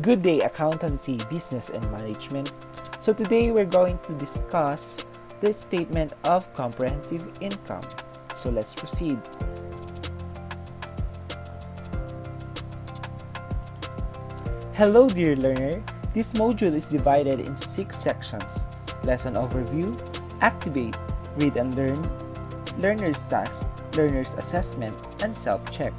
Good day, accountancy, business, and management. So today we're going to discuss the statement of comprehensive income. So let's proceed. Hello dear learner, this module is divided into 6 sections: lesson overview, activate, read and learn, learner's task, learner's assessment, and self-check.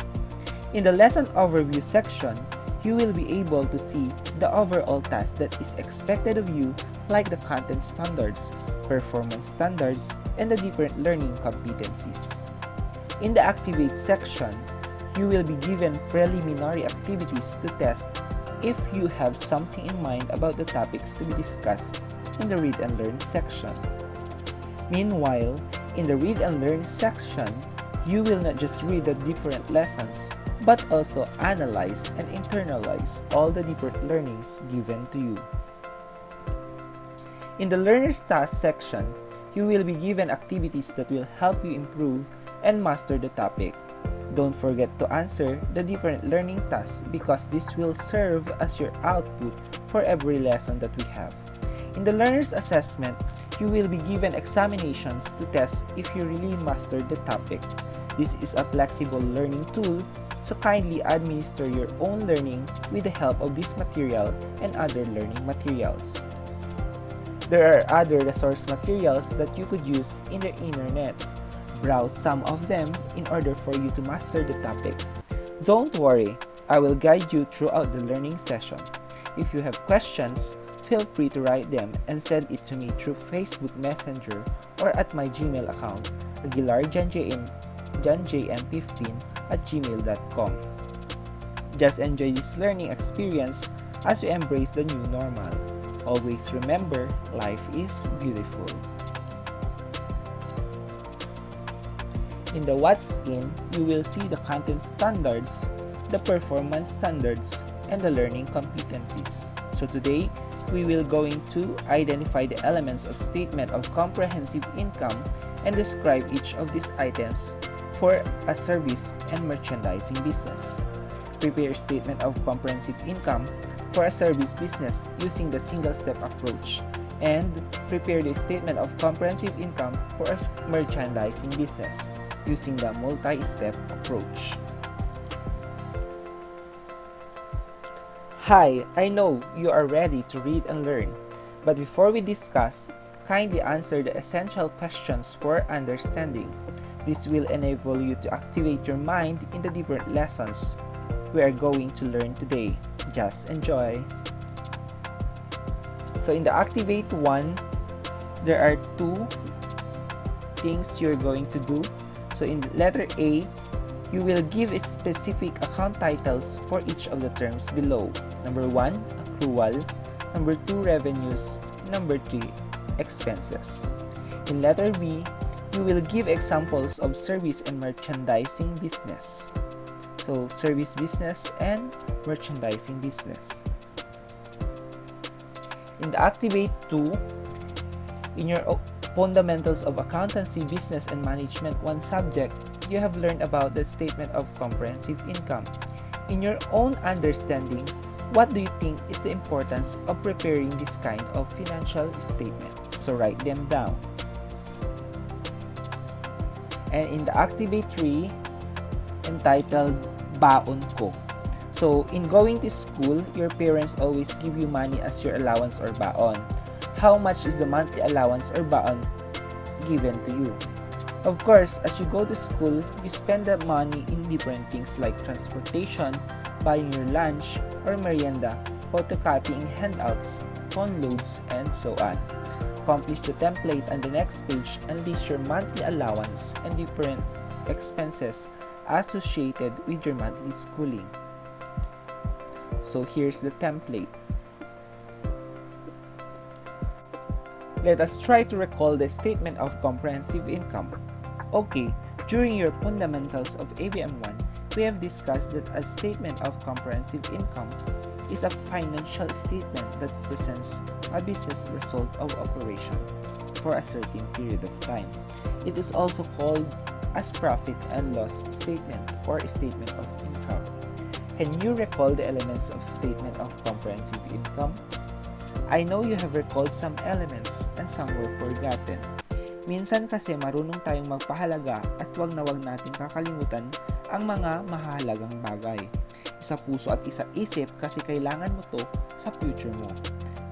In the lesson overview section, you will be able to see the overall task that is expected of you, like the content standards, performance standards, and the different learning competencies. In the activate section, you will be given preliminary activities to test if you have something in mind about the topics to be discussed in the read and learn section. Meanwhile, in the read and learn section, you will not just read the different lessons, but also analyze and internalize all the different learnings given to you. In the learner's task section, you will be given activities that will help you improve and master the topic. Don't forget to answer the different learning tasks because this will serve as your output for every lesson that we have. In the learner's assessment, you will be given examinations to test if you really mastered the topic. This is a flexible learning tool, so kindly administer your own learning with the help of this material and other learning materials. There are other resource materials that you could use in the internet. Browse some of them in order for you to master the topic. Don't worry, I will guide you throughout the learning session. If you have questions, feel free to write them and send it to me through Facebook Messenger or at my Gmail account, aguilarjanjm15@gmail.com. Just enjoy this learning experience as you embrace the new normal. Always remember, life is beautiful. In the What's In, you will see the content standards, the performance standards, and the learning competencies. So today, we will going to identify the elements of statement of comprehensive income and describe each of these items for a service and merchandising business. Prepare a statement of comprehensive income for a service business using the single-step approach, and prepare the statement of comprehensive income for a merchandising business using the multi-step approach. Hi, I know you are ready to read and learn, but before we discuss, kindly answer the essential questions for understanding. This will enable you to activate your mind in the different lessons we are going to learn today. Just enjoy! So in the Activate 1, there are 2 things you're going to do. So in letter A, you will give specific account titles for each of the terms below. Number 1, accrual. Number 2, revenues. Number 3, expenses. In letter B, you will give examples of service and merchandising business. So, service business and merchandising business. In the Activate 2, in your Fundamentals of Accountancy, Business, and Management 1 subject, you have learned about the statement of comprehensive income. In your own understanding, what do you think is the importance of preparing this kind of financial statement? So write them down. And in the Activate 3, entitled Baon Ko. So in going to school, your parents always give you money as your allowance or baon. How much is the monthly allowance or baon given to you? Of course, as you go to school, you spend the money in different things like transportation, buying your lunch or merienda, photocopying handouts, phone loads, and so on. Accomplish the template on the next page and list your monthly allowance and different expenses associated with your monthly schooling. So here's the template. Let us try to recall the statement of comprehensive income. Okay, during your fundamentals of ABM1, we have discussed that a statement of comprehensive income is a financial statement that presents a business result of operation for a certain period of time. It is also called as profit and loss statement or statement of income. Can you recall the elements of statement of comprehensive income? I know you have recalled some elements and some were forgotten. Minsan kasi marunong tayong magpahalaga at wag na wag natin kakalimutan ang mga mahalagang bagay. Isa puso at isa isip kasi kailangan mo to sa future mo.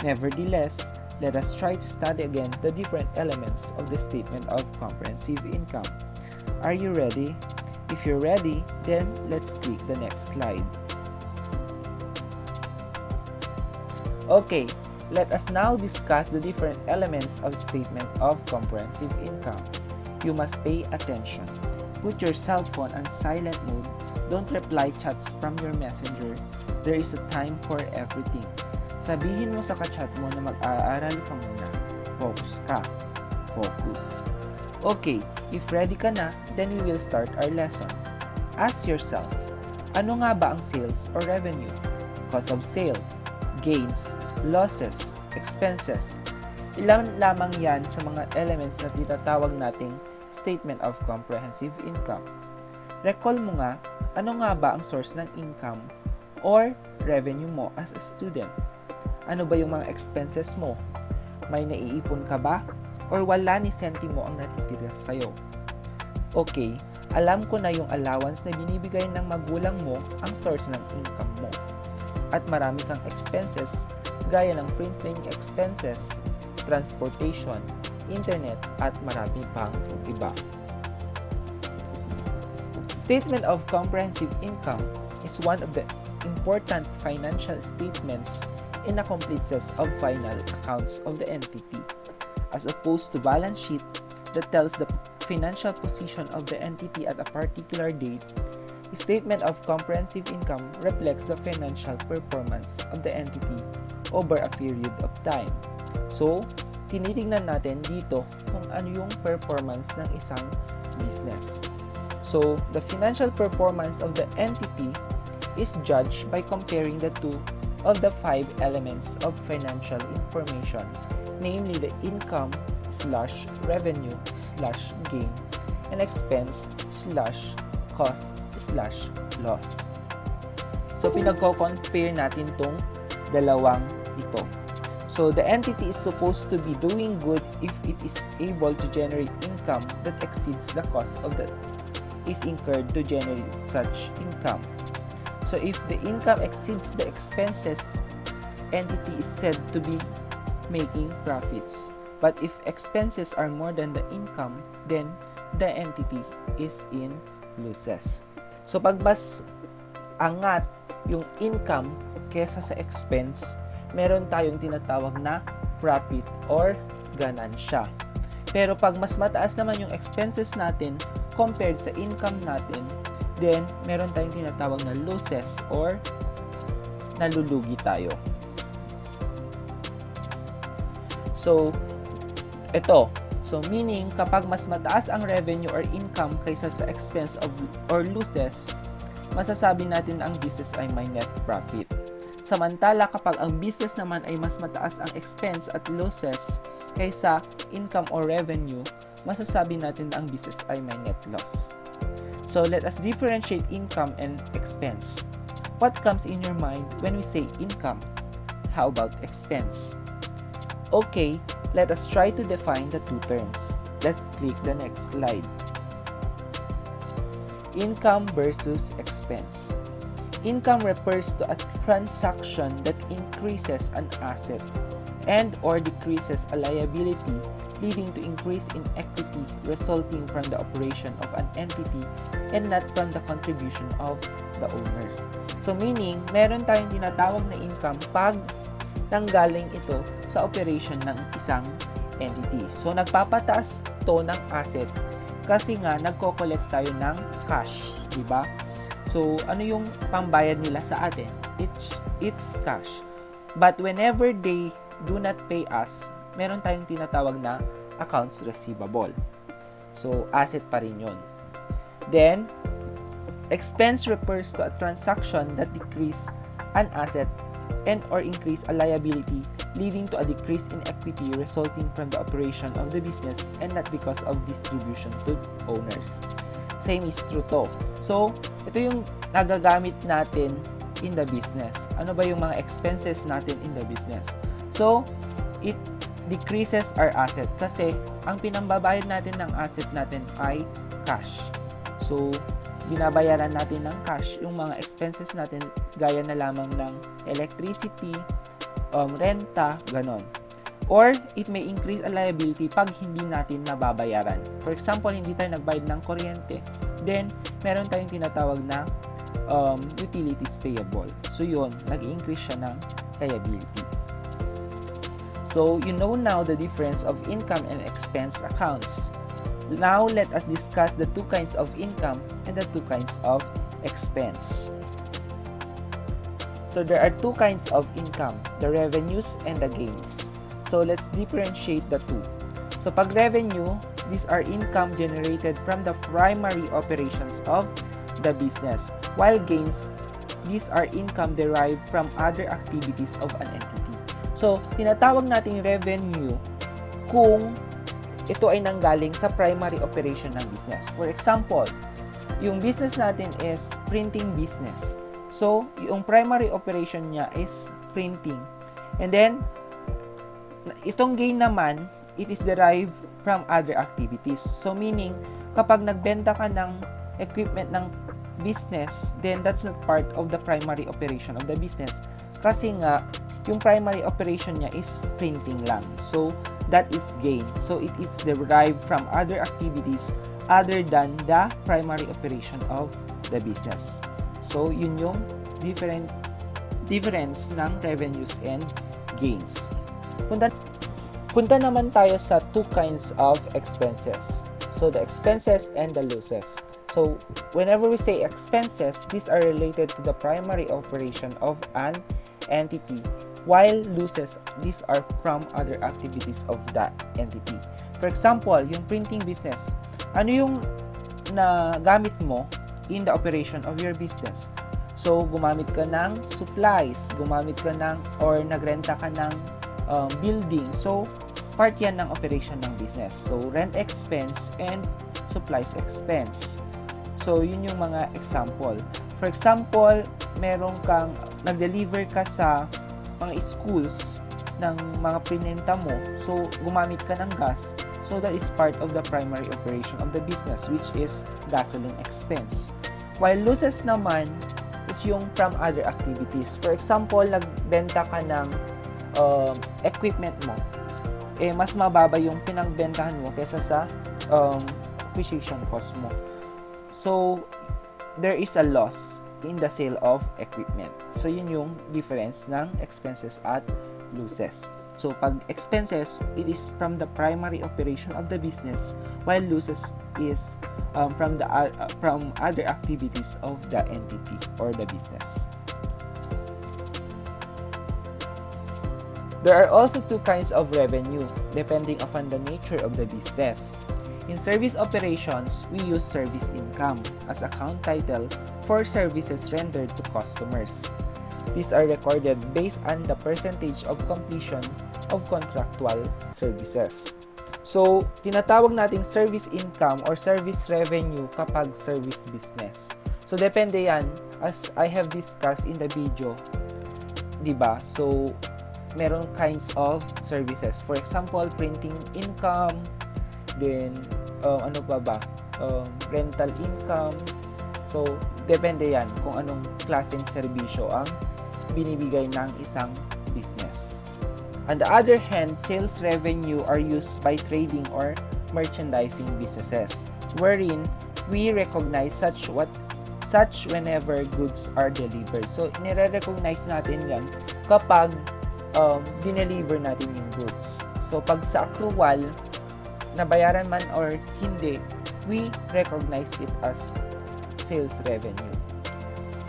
Nevertheless, let us try to study again the different elements of the statement of comprehensive income. Are you ready? If you're ready, then let's click the next slide. Okay, let us now discuss the different elements of statement of comprehensive income. You must pay attention. Put your cell phone on silent mode. Don't reply chats from your messenger. There is a time for everything. Sabihin mo sa kachat mo na mag-aaral ka muna. Focus ka. Focus. Okay, if ready ka na, then we will start our lesson. Ask yourself, ano nga ba ang sales or revenue? Cost of sales, gains, losses, expenses. Ilan lamang yan sa mga elements na tinatawag nating statement of comprehensive income. Recall mo nga, ano nga ba ang source ng income or revenue mo as a student? Ano ba yung mga expenses mo? May naiipon ka ba? Or wala ni sentimo ang natitira sa'yo? Okay, alam ko na yung allowance na binibigay ng magulang mo ang source ng income mo. At marami kang expenses gaya ng printing expenses, transportation, internet, at marami pang iba. Statement of comprehensive income is one of the important financial statements in a complete set of final accounts of the entity, as opposed to balance sheet that tells the financial position of the entity at a particular date. A statement of comprehensive income reflects the financial performance of the entity over a period of time. So, tinitingnan natin dito kung ano yung performance ng isang business. So, the financial performance of the entity is judged by comparing the two of the 5 elements of financial information, namely the income / revenue / gain and expense / cost / loss. So, pinagko-compare natin tong dalawang ito. So, the entity is supposed to be doing good if it is able to generate income that exceeds the cost of that is incurred to generate such income. So, if the income exceeds the expenses, entity is said to be making profits. But if expenses are more than the income, then the entity is in losses. So, pag mas angat yung income kesa sa expense, meron tayong tinatawag na profit or ganansya. Pero pag mas mataas naman yung expenses natin compared sa income natin, then meron tayong tinatawag na losses or nalulugi tayo. So, ito. So, meaning, kapag mas mataas ang revenue or income kaysa sa expense or losses, masasabi natin na ang business ay may net profit. Samantala, kapag ang business naman ay mas mataas ang expense at losses kaysa income or revenue, masasabi natin na ang business ay may net loss. So, let us differentiate income and expense. What comes in your mind when we say income? How about expense? Okay, let us try to define the two terms. Let's click the next slide. Income versus expense. Income refers to a transaction that increases an asset and or decreases a liability, leading to increase in equity resulting from the operation of an entity and not from the contribution of the owners. So meaning, meron tayong tinatawag na income pag nanggaling ito sa operation ng isang entity. So nagpapataas to ng asset kasi nga nagko-collect tayo ng cash, di ba? So ano yung pambayad nila sa atin? It's cash. But whenever they do not pay us, meron tayong tinatawag na accounts receivable. So, asset pa rin yun. Then, expense refers to a transaction that decrease an asset and or increase a liability, leading to a decrease in equity resulting from the operation of the business and not because of distribution to owners. Same is true to. So, ito yung nagagamit natin in the business. Ano ba yung mga expenses natin in the business? So, it decreases our asset kasi ang pinambabayad natin ng asset natin ay cash. So, binabayaran natin ng cash yung mga expenses natin gaya na lamang ng electricity, renta, ganon. Or, it may increase a liability pag hindi natin nababayaran. For example, hindi tayo nagbayad ng kuryente. Then, meron tayong tinatawag na utilities payable. So, yun, nag-increase siya ng liability. So, you know now the difference of income and expense accounts. Now, let us discuss the two kinds of income and the two kinds of expense. So, there are two kinds of income, the revenues and the gains. So, let's differentiate the two. So, pag revenue, these are income generated from the primary operations of the business. While gains, these are income derived from other activities of an entity. So, tinatawag nating revenue kung ito ay nanggaling sa primary operation ng business. For example, yung business natin is printing business. So, yung primary operation niya is printing. And then, itong gain naman, it is derived from other activities. So, meaning, kapag nagbenta ka ng equipment ng business, then that's not part of the primary operation of the business. Kasi nga, yung primary operation niya is printing lang. So, that is gain. So, it is derived from other activities other than the primary operation of the business. So, yun yung difference ng revenues and gains. Punta naman tayo sa two kinds of expenses. So, the expenses and the losses. So, whenever we say expenses, these are related to the primary operation of an entity, while losses, these are from other activities of that entity. For example, yung printing business. Ano yung nagamit mo in the operation of your business? So, gumamit ka ng supplies, gumamit ka ng, or nagrenta ka ng building. So, part yan ng operation ng business. So, rent expense and supplies expense. So, yun yung mga example. For example, meron kang, nag-deliver ka sa mga schools ng mga pinenta mo. So, gumamit ka ng gas. So, that is part of the primary operation of the business, which is gasoline expense. While losses naman is yung from other activities. For example, nagbenta ka ng equipment mo, mas mababa yung pinagbentahan mo kaysa sa acquisition cost mo. So, there is a loss in the sale of equipment. So, yun yung difference ng expenses at losses. So, pag expenses, it is from the primary operation of the business, while losses is from other activities of the entity or the business. There are also two kinds of revenue, depending upon the nature of the business. In service operations, we use service income as account title for services rendered to customers. These are recorded based on the percentage of completion of contractual services. So, tinatawag nating service income or service revenue kapag service business. So, depende yan as I have discussed in the video. Diba? So, meron kinds of services. For example, printing income, then rental income. So, depende yan kung anong klaseng serbisyo ang binibigay ng isang business. On the other hand, sales revenue are used by trading or merchandising businesses, wherein we recognize such whenever goods are delivered. So, nire-recognize natin yan kapag dineliver natin yung goods. So, pag sa accrual, nabayaran man or hindi, we recognize it as sales revenue.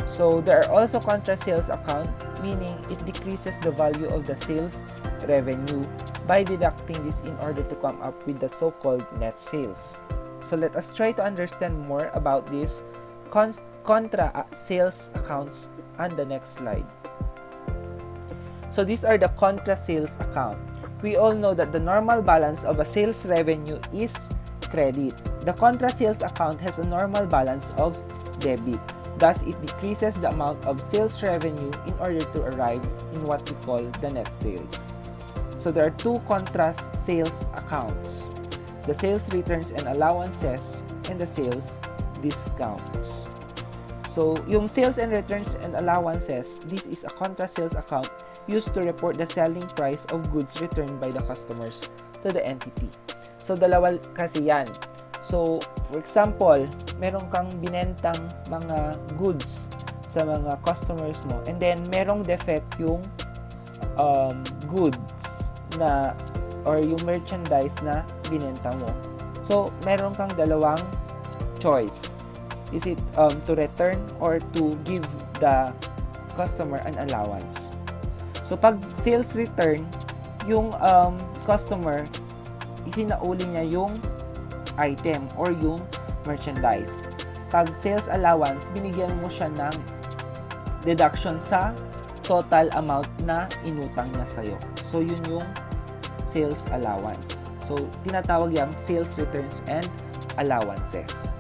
So, there are also contra sales account, meaning it decreases the value of the sales revenue by deducting this in order to come up with the so-called net sales. So, let us try to understand more about this contra sales accounts on the next slide. So, these are the contra sales account. We all know that the normal balance of a sales revenue is credit. The contra sales account has a normal balance of debit. Thus, it decreases the amount of sales revenue in order to arrive in what we call the net sales. So there are two Contra sales accounts: the sales returns and allowances and the sales discounts. So yung sales and returns and allowances, this is a Contra sales account used to report the selling price of goods returned by the customers to the entity. So dalawa kasi yan. So for example, meron kang binentang mga goods sa mga customers mo, and then merong defect yung goods na or yung merchandise na binenta mo. So meron kang dalawang choice. Is it to return or to give the customer an allowance? So pag sales return, yung customer, isinauli niya yung item or yung merchandise. Pag sales allowance, binigyan mo siya ng deduction sa total amount na inutang niya sa'yo. So yun yung sales allowance. So tinatawag yung sales returns and allowances.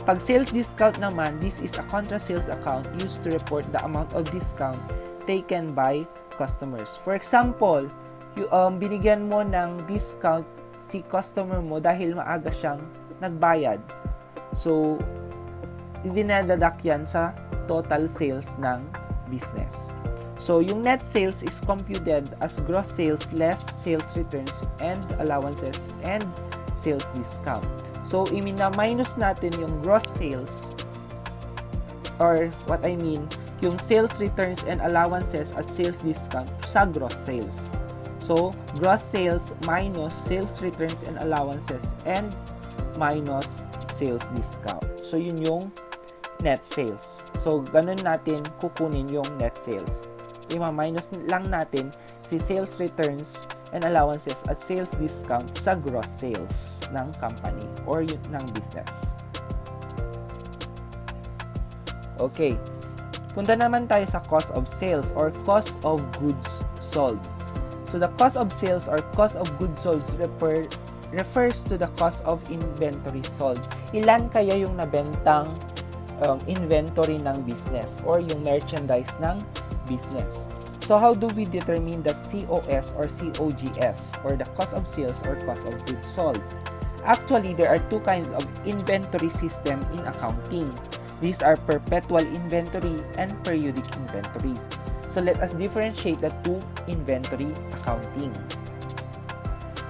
Pag sales discount naman, this is a Contra sales account used to report the amount of discount taken by customers. For example, binigyan mo ng discount si customer mo dahil maaga siyang nagbayad. So, dinadadak yan sa total sales ng business. So, yung net sales is computed as gross sales less sales returns and allowances and sales discount. So, i-minus natin yung gross sales, or what I mean, yung sales returns and allowances at sales discount sa gross sales. So, gross sales minus sales returns and allowances and minus sales discount. So, yun yung net sales. So, ganun natin kukunin yung net sales. I-minus lang natin si sales returns and allowances at sales discount sa gross sales ng company or ng business. Okay. Punta naman tayo sa cost of sales or cost of goods sold. So the cost of sales or cost of goods sold refers to the cost of inventory sold. Ilan kaya yung nabentang inventory ng business or yung merchandise ng business. So how do we determine the COS or COGS or the cost of sales or cost of goods sold? Actually, there are two kinds of inventory system in accounting. These are perpetual inventory and periodic inventory. So let us differentiate the two inventory accounting.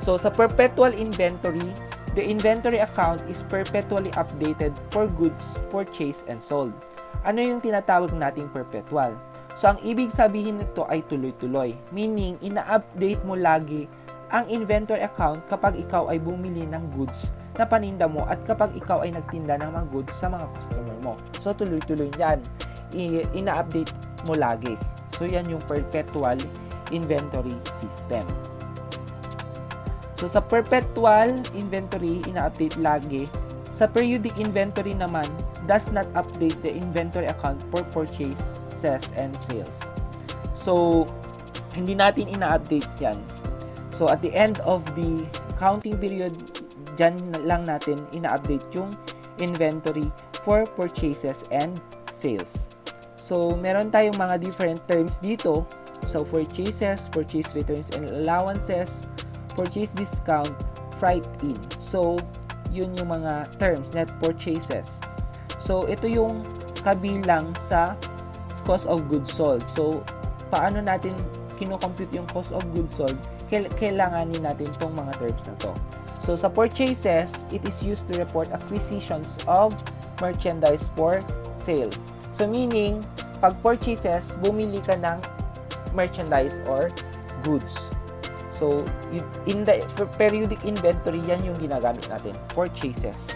So sa perpetual inventory, the inventory account is perpetually updated for goods purchased and sold. Ano yung tinatawag nating perpetual? So, ang ibig sabihin nito ay tuloy-tuloy. Meaning, ina-update mo lagi ang inventory account kapag ikaw ay bumili ng goods na paninda mo at kapag ikaw ay nagtinda ng mga goods sa mga customer mo. So, tuloy-tuloy yan. Ina-update mo lagi. So, yan yung perpetual inventory system. So, sa perpetual inventory, ina-update lagi. Sa periodic inventory naman, does not update the inventory account for purchase and sales. So, hindi natin ina-update yan. So, at the end of the accounting period, dyan lang natin ina-update yung inventory for purchases and sales. So, meron tayong mga different terms dito. So, purchases, purchase returns and allowances, purchase discount, freight in. So, yun yung mga terms, net purchases. So, ito yung kabilang sa cost of goods sold. So, paano natin kino-compute yung cost of goods sold? Kailanganin natin tong mga terms na to. So, sa purchases, it is used to report acquisitions of merchandise for sale. So, meaning, pag purchases, bumili ka ng merchandise or goods. So, in the periodic inventory, yan yung ginagamit natin, purchases.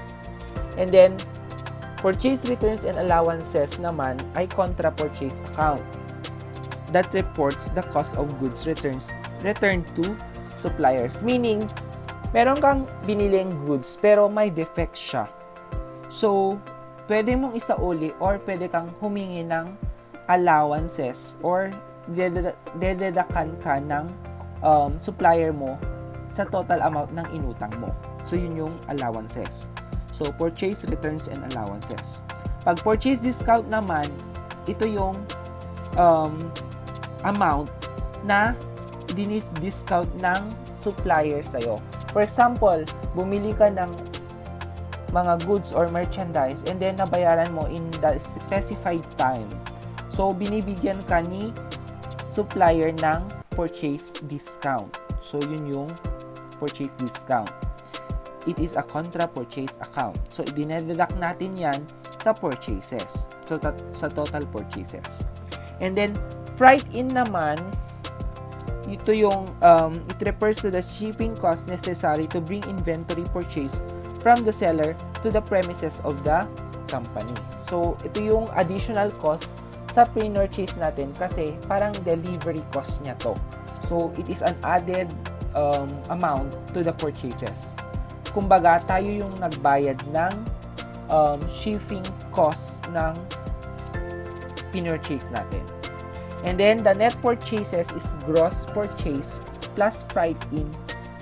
And then, purchase returns and allowances naman ay contra purchase account that reports the cost of goods returned to suppliers. Meaning, meron kang biniling goods pero may defect siya. So, pwede mong isauli or pwede kang humingi ng allowances or dededakan ka ng supplier mo sa total amount ng inutang mo. So, yun yung allowances. So, purchase returns and allowances. Pag purchase discount naman, ito yung amount na dinis-discount ng supplier sa'yo. For example, bumili ka ng mga goods or merchandise and then nabayaran mo in the specified time. So, binibigyan ka ni supplier ng purchase discount. So, yun yung purchase discount. It is a contra purchase account. So, dinededuct natin yan sa purchases. So, sa total purchases. And then, freight in naman, ito yung, it refers to the shipping cost necessary to bring inventory purchase from the seller to the premises of the company. So, ito yung additional cost sa pre-purchase natin kasi parang delivery cost niya to. So, it is an added amount to the purchases. Kumbaga, tayo yung nagbayad ng shipping cost ng pinurchase natin. And then, the net purchases is gross purchase plus freight in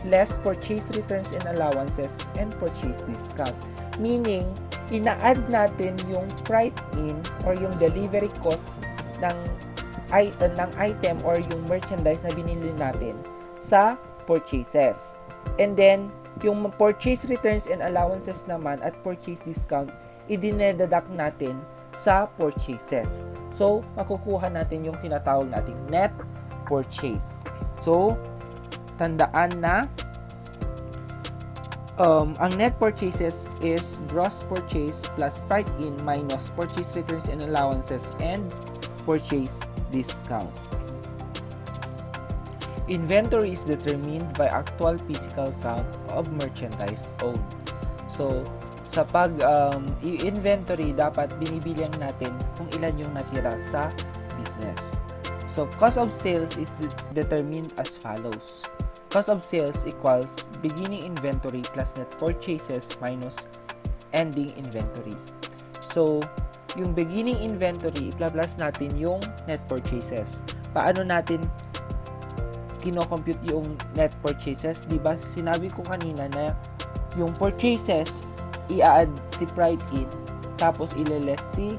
less purchase returns and allowances and purchase discount. Meaning, ina-add natin yung freight in or yung delivery cost ng item or yung merchandise na binili natin sa purchases. And then, yung purchase returns and allowances naman at purchase discount, i-deduct natin sa purchases. So, makukuha natin yung tinatawag nating net purchase. So, tandaan na ang net purchases is gross purchase plus freight in minus purchase returns and allowances and purchase discount. Inventory is determined by actual physical count of merchandise owned. So, sa pag-inventory, dapat binibilang natin kung ilan yung natira sa business. So, cost of sales is determined as follows. Cost of sales equals beginning inventory plus net purchases minus ending inventory. So, yung beginning inventory, i-plus natin yung net purchases. Paano natin kino-compute yung net purchases? Diba, sinabi ko kanina na yung purchases, i-add si freight in, tapos ile-less si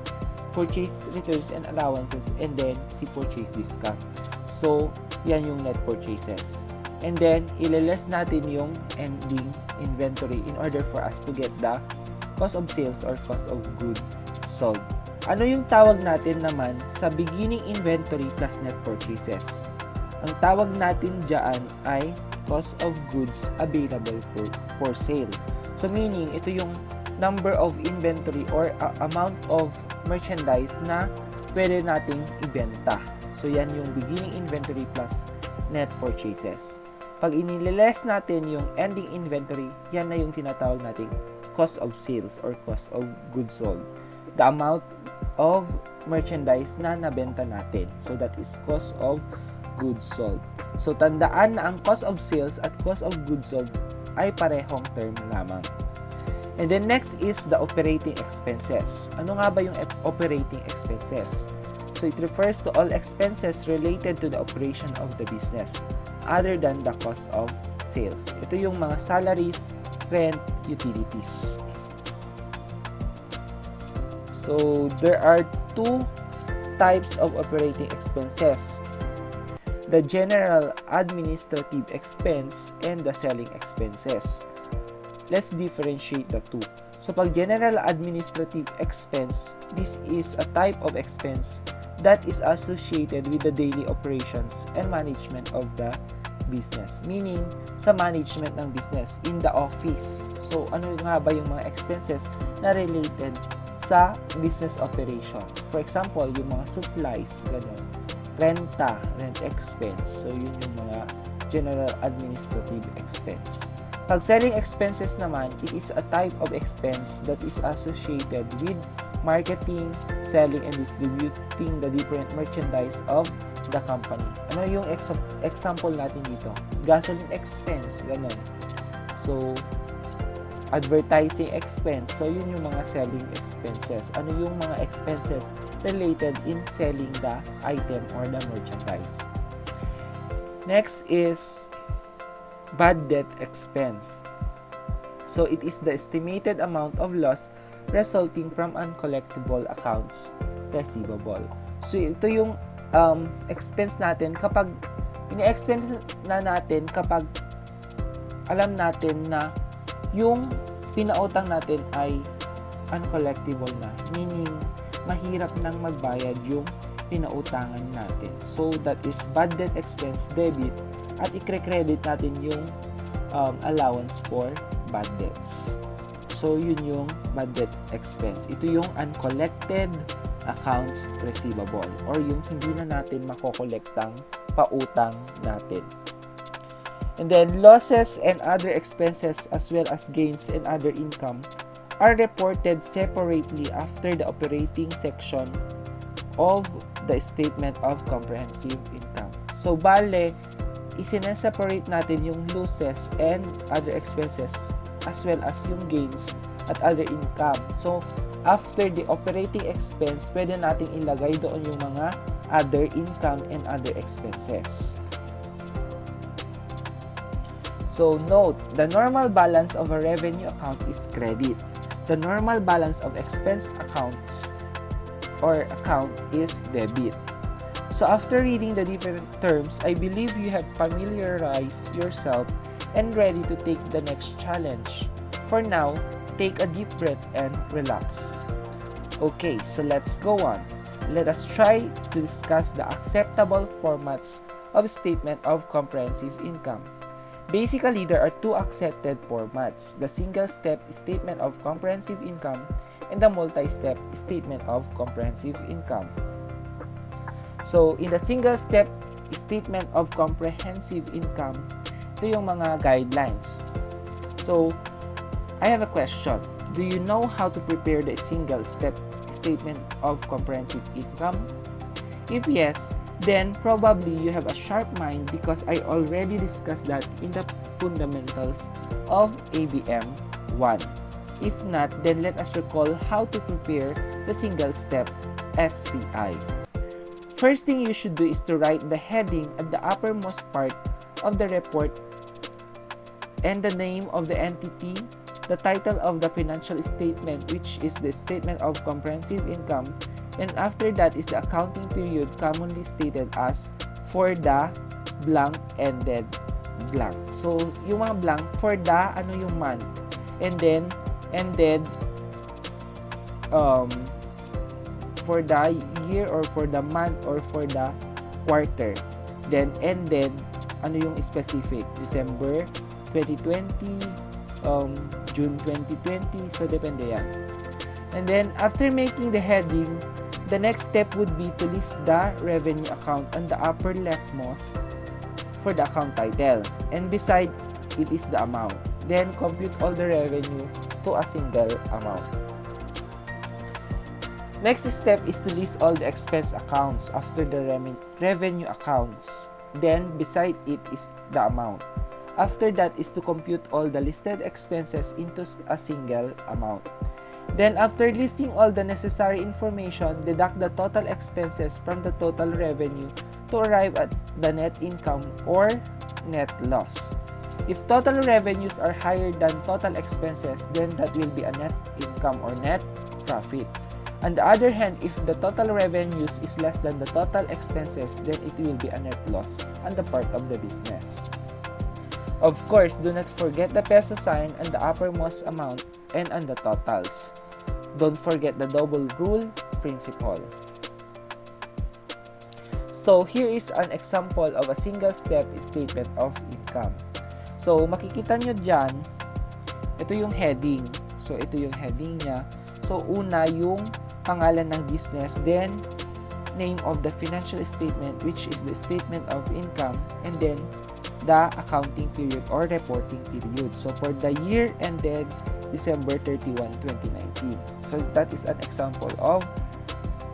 purchase returns and allowances, and then si purchase discount. So, yan yung net purchases. And then, ile-less natin yung ending inventory in order for us to get the cost of sales or cost of goods sold. Ano yung tawag natin naman sa beginning inventory plus net purchases? Ang tawag natin dyan ay cost of goods available for sale. So, meaning, ito yung number of inventory or amount of merchandise na pwede nating ibenta. So, yan yung beginning inventory plus net purchases. Pag inililess natin yung ending inventory, yan na yung tinatawag nating cost of sales or cost of goods sold. The amount of merchandise na nabenta natin. So, that is cost of goods sold. So, tandaan na ang cost of sales at cost of goods sold ay parehong term lamang. And then next is the operating expenses. Ano nga ba yung operating expenses? So, it refers to all expenses related to the operation of the business other than the cost of sales. Ito yung mga salaries, rent, utilities. So, there are two types of operating expenses. The general administrative expense and the selling expenses. Let's differentiate the two. So, pag general administrative expense, this is a type of expense that is associated with the daily operations and management of the business. Meaning, sa management ng business in the office. So, ano nga ba yung mga expenses na related sa business operation? For example, yung mga supplies, gano'n. Rent expense. So, yun yung mga general administrative expense. Pag selling expenses naman, it is a type of expense that is associated with marketing, selling, and distributing the different merchandise of the company. Ano yung example natin dito? Gasoline expense, ganun. So, advertising expense. So, yun yung mga selling expenses. Ano yung mga expenses related in selling the item or the merchandise. Next is bad debt expense. So, it is the estimated amount of loss resulting from uncollectible accounts receivable. So ito yung expense natin kapag ini-expense na natin kapag alam natin na yung pinautang natin ay uncollectible na, meaning mahirap nang magbayad yung pinautangan natin. So that is bad debt expense debit at i-credit natin yung allowance for bad debts. So yun yung bad debt expense. Ito yung uncollected accounts receivable or yung hindi na natin makokolektang pautang natin. And then losses and other expenses as well as gains and other income are reported separately after the operating section of the statement of comprehensive income. So bale, isineseparate natin yung losses and other expenses as well as yung gains at other income. So after the operating expense, pwede nating ilagay doon yung mga other income and other expenses. So note, the normal balance of a revenue account is credit. The normal balance of expense accounts or account is debit. So after reading the different terms, I believe you have familiarized yourself and ready to take the next challenge. For now, take a deep breath and relax. Okay, so let's go on. Let us try to discuss the acceptable formats of statement of comprehensive income. Basically, there are two accepted formats, the single-step statement of comprehensive income and the multi-step statement of comprehensive income. So, in the single-step statement of comprehensive income, ito yung mga guidelines. So, I have a question. Do you know how to prepare the single-step statement of comprehensive income? If yes, then probably you have a sharp mind because I already discussed that in the fundamentals of ABM 1. If not, then let us recall how to prepare the single-step SCI. First thing you should do is to write the heading at the uppermost part of the report and the name of the entity, the title of the financial statement, which is the statement of comprehensive income, and after that is the accounting period commonly stated as for the blank ended blank. So, yung mga blank, for the, ano yung month, and then ended for the year or for the month or for the quarter. Then ended, ano yung specific, December 2020, June 2020, so depende yan. And then, after making the heading, the next step would be to list the revenue account on the upper leftmost for the account title. And beside it is the amount. Then, compute all the revenue to a single amount. Next step is to list all the expense accounts after the revenue accounts. Then, beside it is the amount. After that is to compute all the listed expenses into a single amount. Then, after listing all the necessary information, deduct the total expenses from the total revenue to arrive at the net income or net loss. If total revenues are higher than total expenses, then that will be a net income or net profit. On the other hand, if the total revenues is less than the total expenses, then it will be a net loss on the part of the business. Of course, do not forget the peso sign on the uppermost amount and on the totals. Don't forget the double rule principle. So, here is an example of a single-step statement of income. So, makikita nyo dyan, ito yung heading. So, ito yung heading niya. So, una yung pangalan ng business, then name of the financial statement, which is the statement of income, and then the accounting period or reporting period. So, for the year ended December 31, 2019. So, that is an example of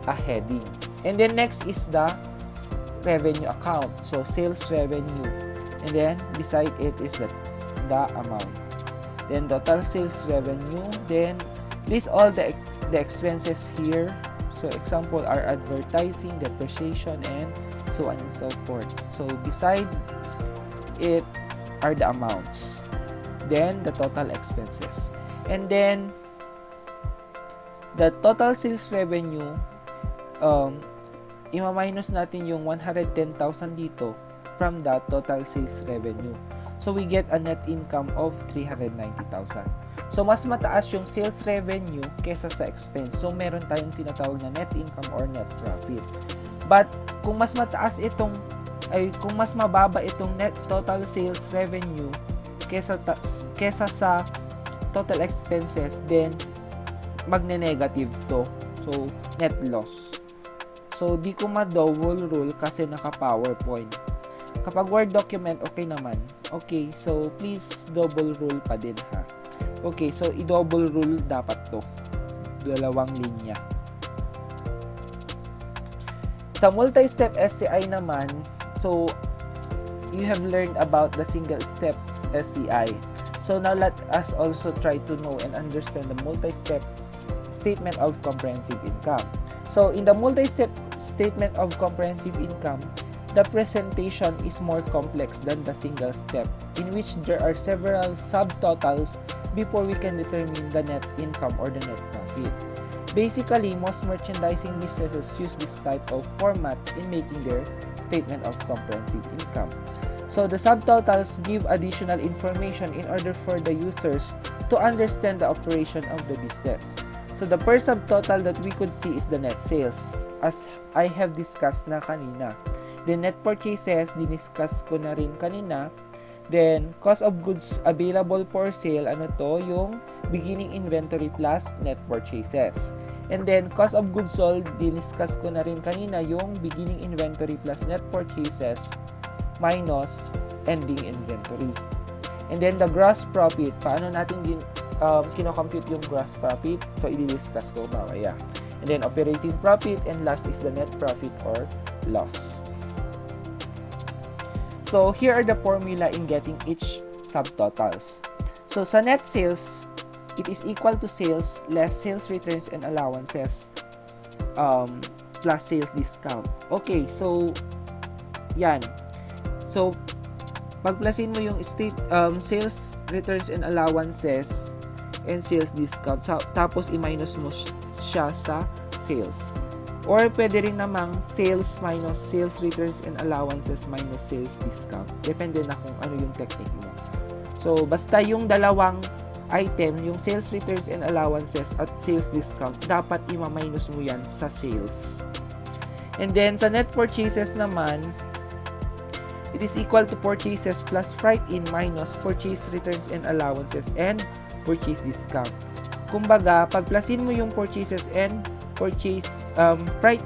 a heading. And then, next is the revenue account. So, sales revenue. And then, beside it is the amount. Then, total sales revenue. Then, list all the expenses here. So, example are advertising, depreciation, and so on and so forth. So, beside it are the amounts, then the total expenses, and then the total sales revenue, ima-minus natin yung 110,000 dito from the total sales revenue. So, we get a net income of 390,000. So, mas mataas yung sales revenue kesa sa expense. So, meron tayong tinatawag na net income or net profit. But, kung mas mababa itong net total sales revenue kesa sa total expenses, then magne-negative to. So, net loss. So, di ko ma-double rule kasi naka-PowerPoint. Kapag Word document, okay naman. Okay, so please double rule pa din ha. Okay, so i-double rule dapat to. 2 linya. Sa multi-step SCI naman, so you have learned about the single step SCI. So now let us also try to know and understand the multi-step statement of comprehensive income. So in the multi-step statement of comprehensive income, the presentation is more complex than the single step, in which there are several subtotals before we can determine the net income or the net profit. Basically, most merchandising businesses use this type of format in making their statement of comprehensive income. So the subtotals give additional information in order for the users to understand the operation of the business. So the first subtotal that we could see is the net sales, as I have discussed na kanina. The net purchases, diniscuss ko na rin kanina. Then, cost of goods available for sale, ano to? Yung beginning inventory plus net purchases. And then, cost of goods sold, diniscuss ko na rin kanina, yung beginning inventory plus net purchases minus ending inventory. And then, the gross profit, paano natin kinocompute yung gross profit? So, i-discuss ko mamaya. And then, operating profit, and last is the net profit or loss. So, here are the formula in getting each subtotals. So, sa net sales, it is equal to sales less sales returns and allowances plus sales discount. Okay, so, yan. So, pagplasin mo yung sales returns and allowances and sales discount, tapos i-minus mo siya sa sales. Or pwede rin namang sales minus sales returns and allowances minus sales discount. Depende na kung ano yung technique mo. So, basta yung dalawang item, yung sales returns and allowances at sales discount, dapat i-minus mo yan sa sales. And then, sa net purchases naman, it is equal to purchases plus freight in minus purchase returns and allowances and purchase discount. Kumbaga, pagplasin mo yung purchases and purchases and freight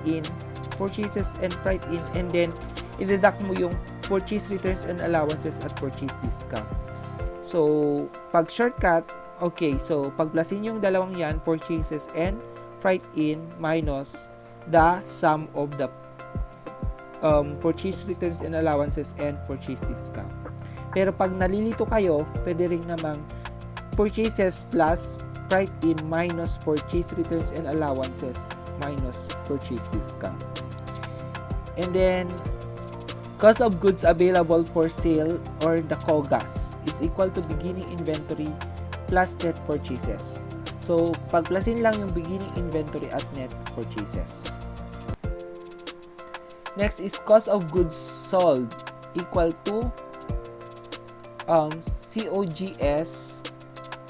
in, and then i-deduct mo yung purchase returns and allowances at purchase discount. So, pag shortcut, okay, so pagplasin yung dalawang yan, purchases and freight in minus the sum of the purchase returns and allowances and purchase discount. Pero pag nalilito kayo, pwede rin namang purchases plus freight in minus purchase returns and allowances minus purchase discount. And then, cost of goods available for sale or the COGAS is equal to beginning inventory plus net purchases. So, pagplasin lang yung beginning inventory at net purchases. Next is cost of goods sold equal to COGS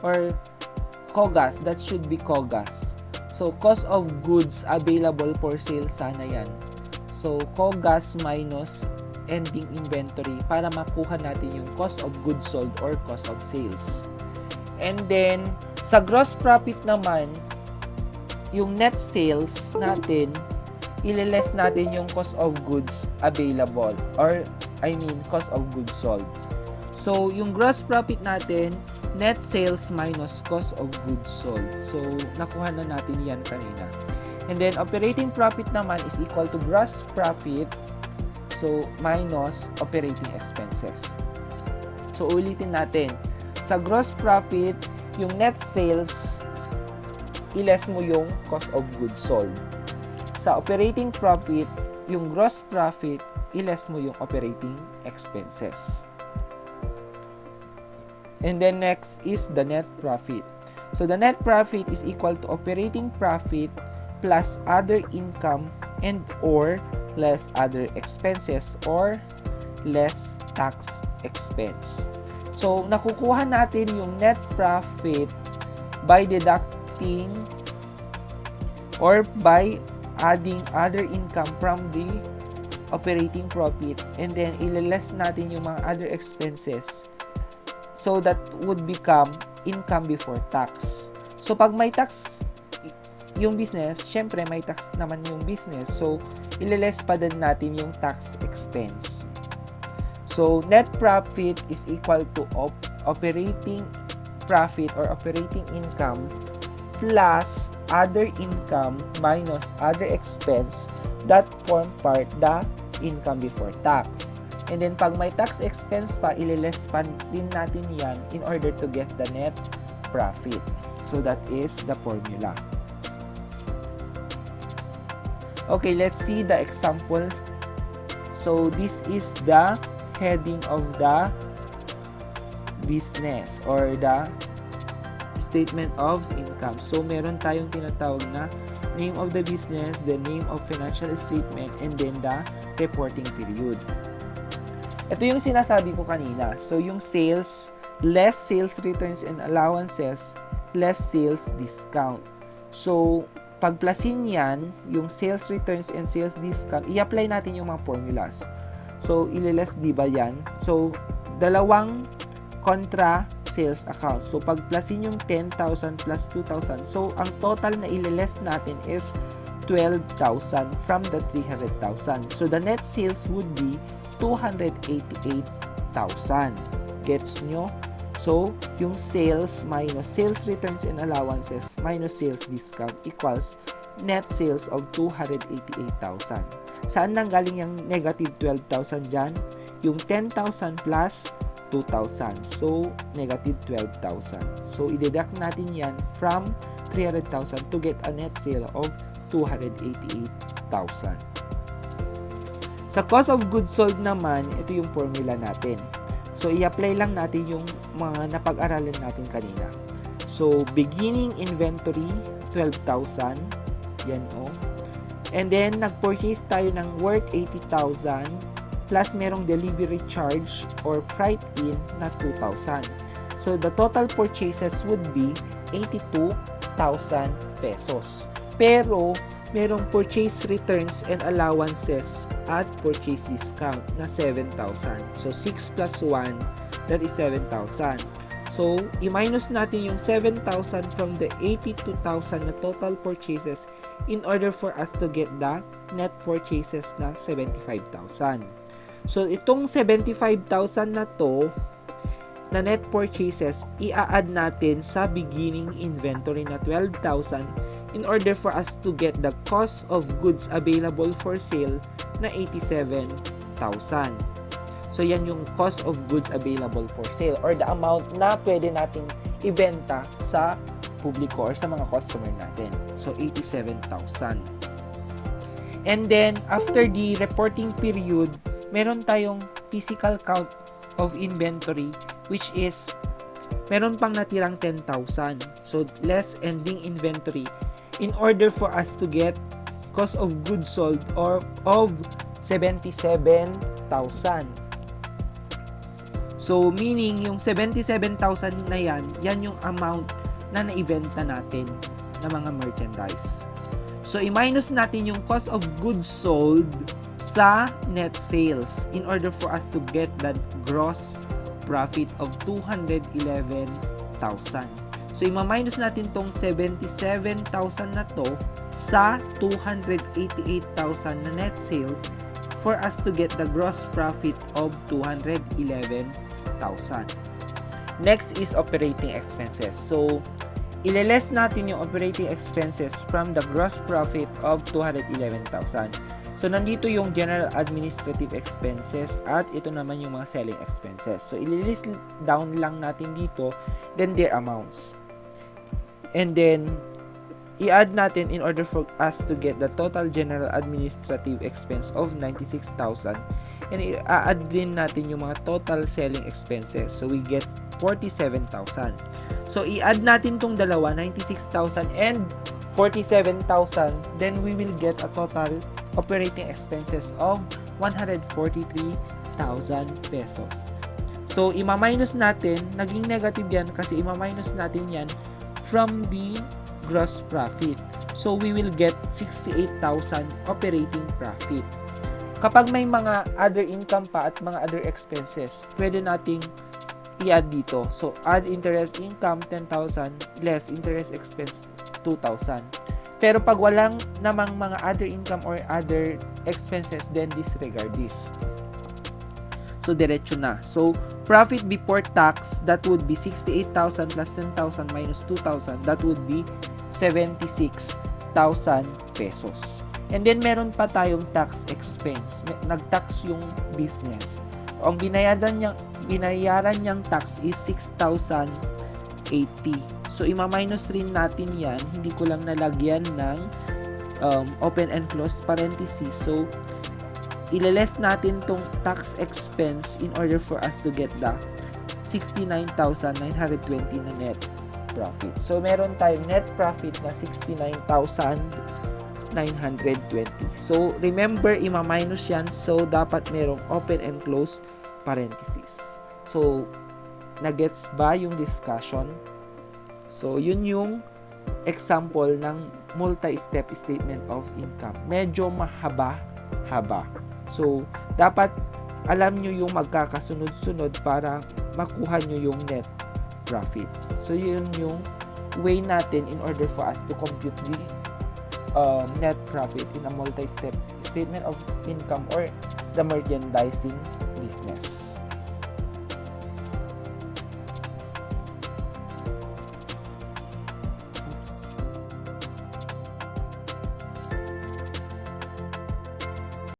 or COGAS, that should be COGAS. So, cost of goods available for sale sana yan. So, COGAS minus ending inventory para makuha natin yung cost of goods sold or cost of sales. And then, sa gross profit naman, yung net sales natin, ililess natin yung cost of goods available or cost of goods sold. So, yung gross profit natin, net sales minus cost of goods sold. So, nakuha na natin yan kanina. And then, operating profit naman is equal to gross profit, so minus operating expenses. So, ulitin natin. Sa gross profit, yung net sales, iless mo yung cost of goods sold. Sa operating profit, yung gross profit, iless mo yung operating expenses. And then next is the net profit. So the net profit is equal to operating profit plus other income and or less other expenses or less tax expense. So nakukuha natin yung net profit by deducting or by adding other income from the operating profit, and then ililess natin yung mga other expenses. So that would become income before tax. So pag may tax yung business, syempre may tax naman yung business. So ililess pa din natin yung tax expense. So net profit is equal to operating profit or operating income plus other income minus other expense that form part the income before tax. And then pag may tax expense pa, ililess pa din natin yan in order to get the net profit. So that is the formula. Okay, let's see the example. So this is the heading of the business or the statement of income. So meron tayong tinatawag na name of the business, the name of financial statement, and then the reporting period. Ito yung sinasabi ko kanina. So yung sales, less sales returns and allowances, less sales discount. So pagplasin yan, yung sales returns and sales discount, i-apply natin yung mga formulas. So ililess, di ba yan? So dalawang Contra sales account. So pagplasin yung 10,000 plus 2,000. So ang total na ililess natin is 12,000 from the 300,000. So the net sales would be 288,000. Gets nyo? So yung sales minus sales returns and allowances minus sales discount equals net sales of 288,000. Saan nang galing yung negative 12,000 dyan? Yung 10,000 plus 2,000. So, negative 12,000. So, i-deduct natin yan from 300,000 to get a net sale of 288,000. Sa cost of goods sold naman, ito yung formula natin. So, i-apply lang natin yung mga napag-aralan natin kanina. So, beginning inventory, 12,000. Yan o. And then, nag-purchase tayo ng worth 80,000 plus merong delivery charge or freight in na 2,000. So, the total purchases would be 82,000 pesos. Pero, merong purchase returns and allowances at purchase discount na 7,000. So, 6 plus 1, that is 7,000. So, i-minus natin yung 7,000 from the 82,000 na total purchases in order for us to get the net purchases na 75,000. So, itong 75,000 na to, na net purchases, i-add natin sa beginning inventory na 12,000 in order for us to get the cost of goods available for sale na 87,000. So, yan yung cost of goods available for sale or the amount na pwede nating ibenta sa publiko or sa mga customer natin. So, 87,000. And then, after the reporting period, meron tayong physical count of inventory which is meron pang natirang 10,000. So, less ending inventory in order for us to get cost of goods sold or of 77,000. So, meaning yung 77,000 na yan yung amount na naibenta natin na mga merchandise. So, i-minus natin yung cost of goods sold sa net sales in order for us to get that gross profit of 211,000. So, i-minus natin tong 77,000 na to sa 288,000 na net sales for us to get the gross profit of 211,000. Next is operating expenses. So, ileless natin yung operating expenses from the gross profit of 211,000. So, nandito yung general administrative expenses at ito naman yung mga selling expenses. So, ililist down lang natin dito, then their amounts. And then, i-add natin in order for us to get the total general administrative expense of 96,000. and i-add din natin yung mga total selling expenses. So we get 47,000. So i-add natin tong dalawa, 96,000 and 47,000, then we will get a total operating expenses of 143,000 pesos. So ima-minus natin, naging negative yan kasi ima-minus natin yan from the gross profit. So we will get 68,000 operating profit. Kapag may mga other income pa at mga other expenses, pwede nating i-add dito. So add interest income 10,000 less interest expense 2,000. Pero pag walang namang mga other income or other expenses, then disregard this. So diretso na. So profit before tax, that would be 68,000 plus 10,000 minus 2,000, that would be 76,000 pesos. And then meron pa tayong tax expense. Nag-tax yung business. Ang binayaran niyang tax is 6,080. So ima-minus rin natin yan. Hindi ko lang nalagyan ng open and close parenthesis. So ileless natin tong tax expense in order for us to get the 69,920 na net profit. So meron tayong net profit na 69,920. So remember, ima-minus yan. So dapat merong open and close parenthesis. So nagets ba yung discussion? So yun yung example ng multi-step statement of income. Medyo mahaba-haba. So, dapat alam nyo yung magkakasunod-sunod para makuha nyo yung net profit. So, yun yung way natin in order for us to compute the net profit in a multi-step statement of income or the merchandising business.